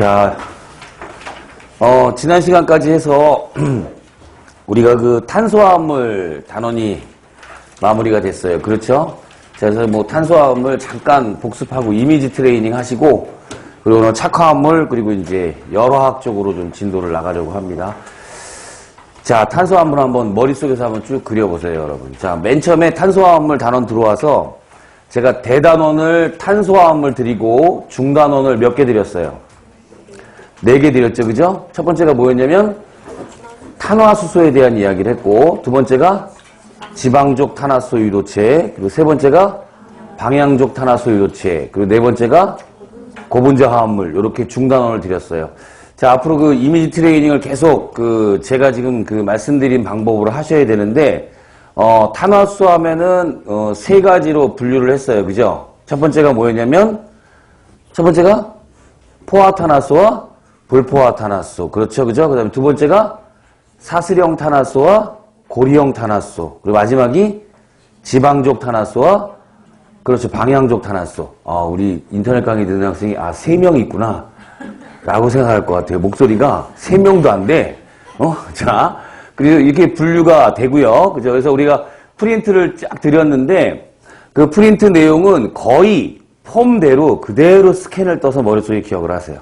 자, 지난 시간까지 해서 우리가 그 탄소화합물 단원이 마무리가 됐어요. 그렇죠? 그래서 뭐 탄소화합물 잠깐 복습하고 이미지 트레이닝 하시고, 그리고 착화합물, 그리고 이제 열화학 쪽으로 좀 진도를 나가려고 합니다. 자, 탄소화합물 한번 머릿속에서 한번 쭉 그려보세요, 여러분. 자, 맨 처음에 탄소화합물 단원 들어와서 제가 대단원을 탄소화합물 드리고 중단원을 몇 개 드렸어요? 4개 드렸죠, 그죠? 첫 번째가 뭐였냐면 탄화수소에 대한 이야기를 했고, 두 번째가 지방족 탄화수 유도체, 그리고 세 번째가 방향족 탄화수 유도체, 그리고 네 번째가 고분자 화합물, 이렇게 중단원을 드렸어요. 자, 앞으로 그 이미지 트레이닝을 계속 제가 지금 말씀드린 방법으로 하셔야 되는데, 탄화수 하면은, 3가지로 분류를 했어요. 그죠? 첫 번째가 뭐였냐면, 첫 번째가 포화탄화수와 불포화탄화수. 그렇죠. 그죠? 그 다음에 두 번째가 사슬형 탄화수와 고리형 탄화수. 그리고 마지막이 지방족 탄화수와, 그렇죠, 방향족 탄화수. 우리 인터넷 강의 듣는 학생이, 3명이 있구나. 라고 생각할 것 같아요. 목소리가 3명도 안 돼. 자, 그리고 이렇게 분류가 되고요. 그죠? 그래서 우리가 프린트를 쫙 드렸는데, 그 프린트 내용은 거의 폼대로 그대로 스캔을 떠서 머릿속에 기억을 하세요.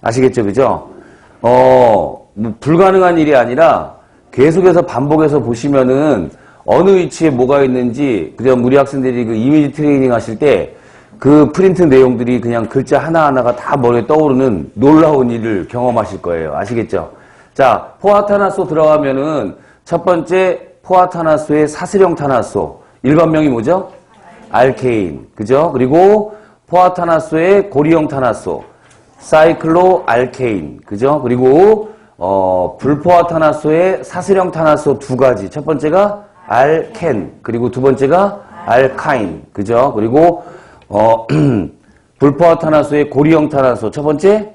아시겠죠? 그죠? 뭐 불가능한 일이 아니라 계속해서 반복해서 보시면은 어느 위치에 뭐가 있는지, 그냥 우리 학생들이 그 이미지 트레이닝 하실 때 그 프린트 내용들이 그냥 글자 하나하나가 다 머리에 떠오르는 놀라운 일을 경험하실 거예요. 아시겠죠? 자, 포화탄화수 들어가면은 첫 번째 포화탄화수의 사슬형 탄화수. 일반명이 뭐죠? 알케인. 그죠? 그리고 포화탄화수의 고리형 탄화수. 사이클로 알케인. 그죠? 그리고 불포화탄화수의 사슬형 탄화수 2가지. 첫 번째가 알켄. 그리고 두 번째가 알카인. 그죠? 그리고 불포화탄화수의 고리형 탄화수. 첫 번째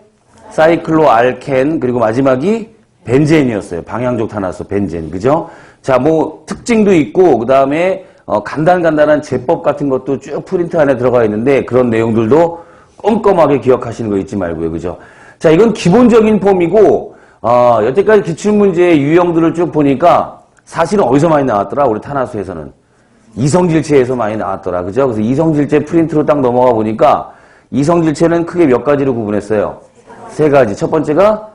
사이클로 알켄. 그리고 마지막이 벤젠이었어요. 방향족 탄화수 벤젠. 그죠? 자, 뭐 특징도 있고, 그 다음에 간단한 제법 같은 것도 쭉 프린트 안에 들어가 있는데, 그런 내용들도 꼼꼼하게 기억하시는 거 잊지 말고요. 그죠? 자, 이건 기본적인 폼이고, 여태까지 기출문제의 유형들을 쭉 보니까 사실은 어디서 많이 나왔더라? 우리 탄화수에서는. 이성질체에서 많이 나왔더라. 그죠? 그래서 이성질체 프린트로 딱 넘어가 보니까 이성질체는 크게 몇 가지로 구분했어요? 3가지. 첫 번째가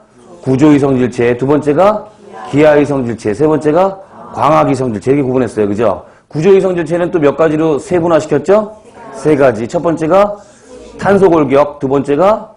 구조이성질체, 두 번째가 기하이성질체, 세 번째가 광학이성질체, 이렇게 구분했어요. 그죠? 구조이성질체는 또 몇 가지로 세분화시켰죠? 3가지. 첫 번째가 탄소골격, 두 번째가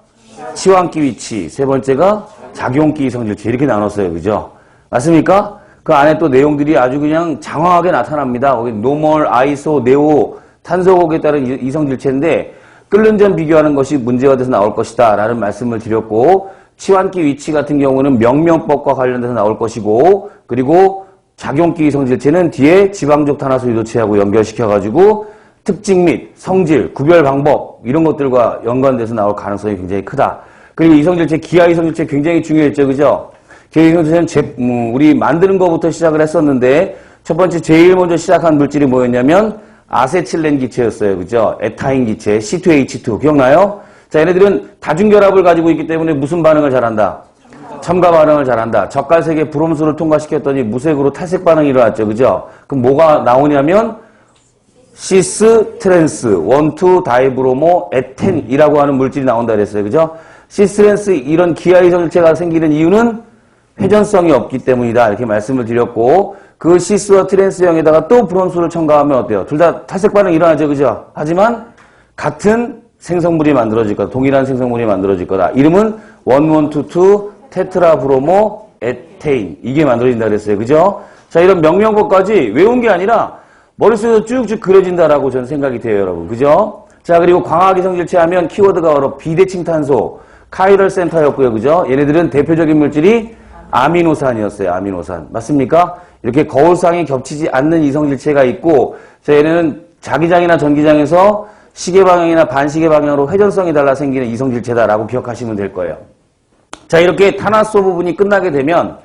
치환기 위치, 세 번째가 작용기 이성질체, 이렇게 나눴어요. 그죠? 맞습니까? 그 안에 또 내용들이 아주 그냥 장황하게 나타납니다. 거기 노멀, 아이소, 네오, 탄소곡에 따른 이성질체인데, 끓는 전 비교하는 것이 문제가 돼서 나올 것이다 라는 말씀을 드렸고, 치환기 위치 같은 경우는 명명법과 관련돼서 나올 것이고, 그리고 작용기 이성질체는 뒤에 지방족 탄화수 유도체하고 연결시켜가지고 특징 및 성질, 구별 방법 이런 것들과 연관돼서 나올 가능성이 굉장히 크다. 그리고 이성질체, 기하 이성질체 굉장히 중요했죠. 그죠? 기하 이성질체는 우리 만드는 것부터 시작을 했었는데, 첫 번째 제일 먼저 시작한 물질이 뭐였냐면 아세틸렌 기체였어요. 그죠? 에타인 기체, C2H2. 기억나요? 자, 얘네들은 다중결합을 가지고 있기 때문에 무슨 반응을 잘한다? 첨가 반응을 잘한다. 젓갈색의 브롬수를 통과시켰더니 무색으로 탈색 반응이 일어났죠. 그죠? 그럼 뭐가 나오냐면 시스 트랜스 1,2 다이브로모 에텐이라고 하는 물질이 나온다 그랬어요. 그죠? 시스 트랜스 이런 기하이성질체가 생기는 이유는 회전성이 없기 때문이다. 이렇게 말씀을 드렸고, 그 시스와 트랜스형에다가 또 브롬수를 첨가하면 어때요? 둘 다 탈색 반응이 일어나죠. 그죠? 하지만 같은 생성물이 만들어질 거다. 동일한 생성물이 만들어질 거다. 이름은 1122 테트라브로모 에테인. 이게 만들어진다 그랬어요. 그죠? 자, 이런 명명법까지 외운 게 아니라 머릿속에서 쭉쭉 그려진다라고 저는 생각이 돼요, 여러분. 그죠? 자, 그리고 광학이성질체 하면 키워드가 바로 비대칭 탄소, 카이럴 센터였고요. 그죠? 얘네들은 대표적인 물질이 아미노산이었어요. 아미노산. 맞습니까? 이렇게 거울상이 겹치지 않는 이성질체가 있고, 자, 얘네는 자기장이나 전기장에서 시계 방향이나 반시계 방향으로 회전성이 달라 생기는 이성질체다라고 기억하시면 될 거예요. 자, 이렇게 탄화수 부분이 끝나게 되면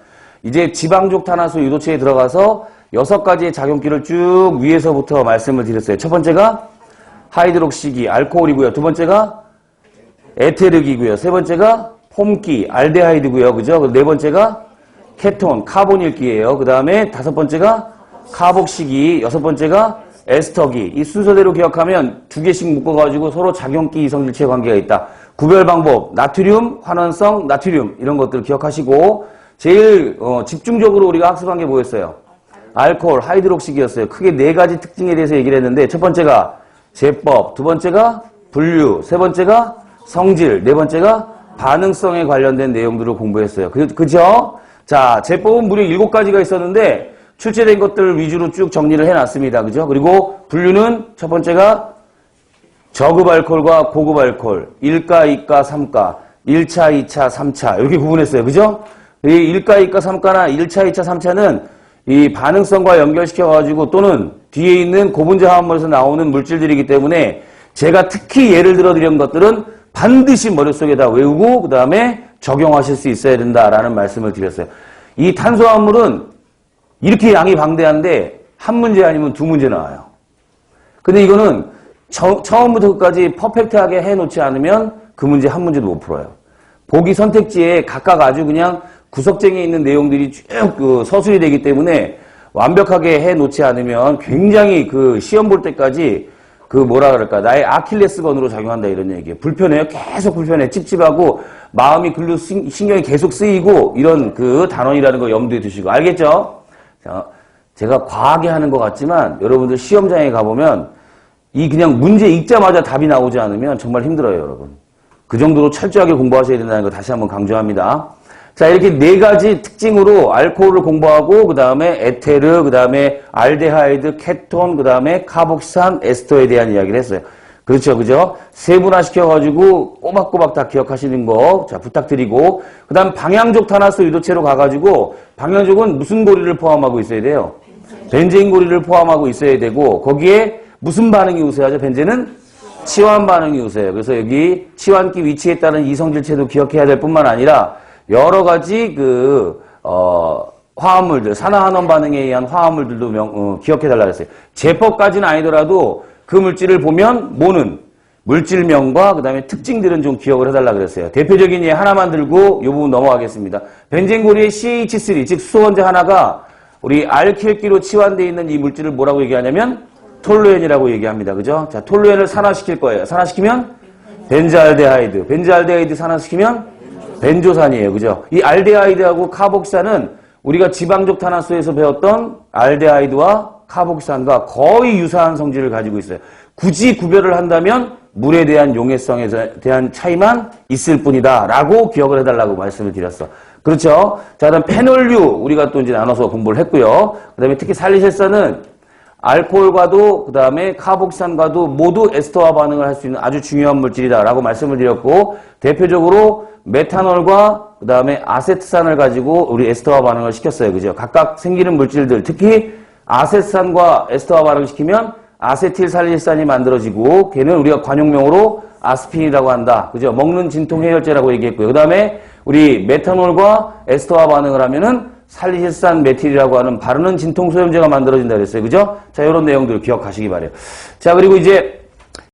이제 지방족 탄화수 유도체에 들어가서 6가지의 작용기를 쭉 위에서부터 말씀을 드렸어요. 첫 번째가 하이드록시기, 알코올이고요. 두 번째가 에테르기고요. 세 번째가 폼기, 알데하이드고요. 그죠? 네 번째가 케톤, 카본일기예요. 그 다음에 다섯 번째가 카복식이, 여섯 번째가 에스터기. 이 순서대로 기억하면 두 개씩 묶어가지고 서로 작용기 이성질체 관계가 있다. 구별 방법, 나트륨, 환원성, 나트륨 이런 것들 기억하시고 제일 집중적으로 우리가 학습한 게 뭐였어요? 알코올, 하이드록식이었어요. 크게 네 가지 특징에 대해서 얘기를 했는데 첫 번째가 제법, 두 번째가 분류, 세 번째가 성질, 네 번째가 반응성에 관련된 내용들을 공부했어요. 그죠? 자, 제법은 무려 7가지가 있었는데 출제된 것들 위주로 쭉 정리를 해놨습니다. 그죠? 그리고 분류는 첫 번째가 저급 알코올과 고급 알코올, 1가, 2가, 3가, 1차, 2차, 3차 이렇게 구분했어요. 그죠? 이 1가, 2가, 3가나 1차, 2차, 3차는 이 반응성과 연결시켜가지고 또는 뒤에 있는 고분자 화합물에서 나오는 물질들이기 때문에 제가 특히 예를 들어 드린 것들은 반드시 머릿속에다 외우고 그 다음에 적용하실 수 있어야 된다라는 말씀을 드렸어요. 이 탄수화물은 이렇게 양이 방대한데 한 문제 아니면 두 문제 나와요. 근데 이거는 처음부터 끝까지 퍼펙트하게 해놓지 않으면 그 문제 한 문제도 못 풀어요. 보기 선택지에 각각 아주 그냥 구석쟁이에 있는 내용들이 쭉 서술이 되기 때문에 완벽하게 해놓지 않으면 굉장히 그 시험 볼 때까지 그 뭐라 그럴까 나의 아킬레스건으로 작용한다 이런 얘기예요. 불편해요. 계속 불편해. 찝찝하고 마음이 글로 신경이 계속 쓰이고 이런 그 단원이라는 거 염두에 두시고 알겠죠? 자, 제가 과하게 하는 것 같지만 여러분들 시험장에 가보면 이 그냥 문제 읽자마자 답이 나오지 않으면 정말 힘들어요, 여러분. 그 정도로 철저하게 공부하셔야 된다는 거 다시 한번 강조합니다. 자, 이렇게 네 가지 특징으로 알코올을 공부하고 그 다음에 에테르, 그 다음에 알데하이드, 케톤, 그 다음에 카복산, 에스터에 대한 이야기를 했어요. 그렇죠, 그죠? 세분화시켜가지고 꼬박꼬박 다 기억하시는 거 자 부탁드리고 그 다음 방향족 탄화수 유도체로 가가지고 방향족은 무슨 고리를 포함하고 있어야 돼요? 벤제인 고리를 포함하고 있어야 되고 거기에 무슨 반응이 우세하죠? 벤제는 치환 반응이 우세해요. 그래서 여기 치환기 위치에 따른 이성질체도 기억해야 될 뿐만 아니라 여러 가지 화합물들, 산화환원 반응에 의한 화합물들도 기억해달라고 했어요. 제법까지는 아니더라도 그 물질을 보면 뭐는 물질명과 그 다음에 특징들은 좀 기억을 해달라고 그랬어요. 대표적인 예 하나만 들고 이 부분 넘어가겠습니다. 벤젠고리의 CH3, 즉 수소원자 하나가 우리 알킬기로 치환되어 있는 이 물질을 뭐라고 얘기하냐면 톨루엔이라고 얘기합니다. 그죠? 자, 톨루엔을 산화시킬 거예요. 산화시키면 벤자알데하이드, 벤자알데하이드 산화시키면 벤조산이에요. 그죠? 이 알데하이드하고 카복산은 우리가 지방족 탄화수에서 배웠던 알데하이드와 카복산과 거의 유사한 성질을 가지고 있어요. 굳이 구별을 한다면 물에 대한 용해성에 대한 차이만 있을 뿐이다 라고 기억을 해달라고 말씀을 드렸어. 그렇죠? 자, 그다음 페놀류 우리가 또 이제 나눠서 공부를 했고요. 그 다음에 특히 살리실산은 알코올과도 그 다음에 카복산과도 모두 에스터화 반응을 할 수 있는 아주 중요한 물질이다 라고 말씀을 드렸고 대표적으로 메탄올과 그 다음에 아세트산을 가지고 우리 에스터화 반응을 시켰어요. 그죠? 각각 생기는 물질들 특히 아세트산과 에스터화 반응을 시키면 아세틸살리산이 만들어지고 걔는 우리가 관용명으로 아스피린이라고 한다. 그죠? 먹는 진통 해열제라고 얘기했고요. 그 다음에 우리 메탄올과 에스터화 반응을 하면은 살리실산 메틸이라고 하는 바르는 진통소염제가 만들어진다 그랬어요. 그죠? 자, 이런 내용들 기억하시기 바래요. 자, 그리고 이제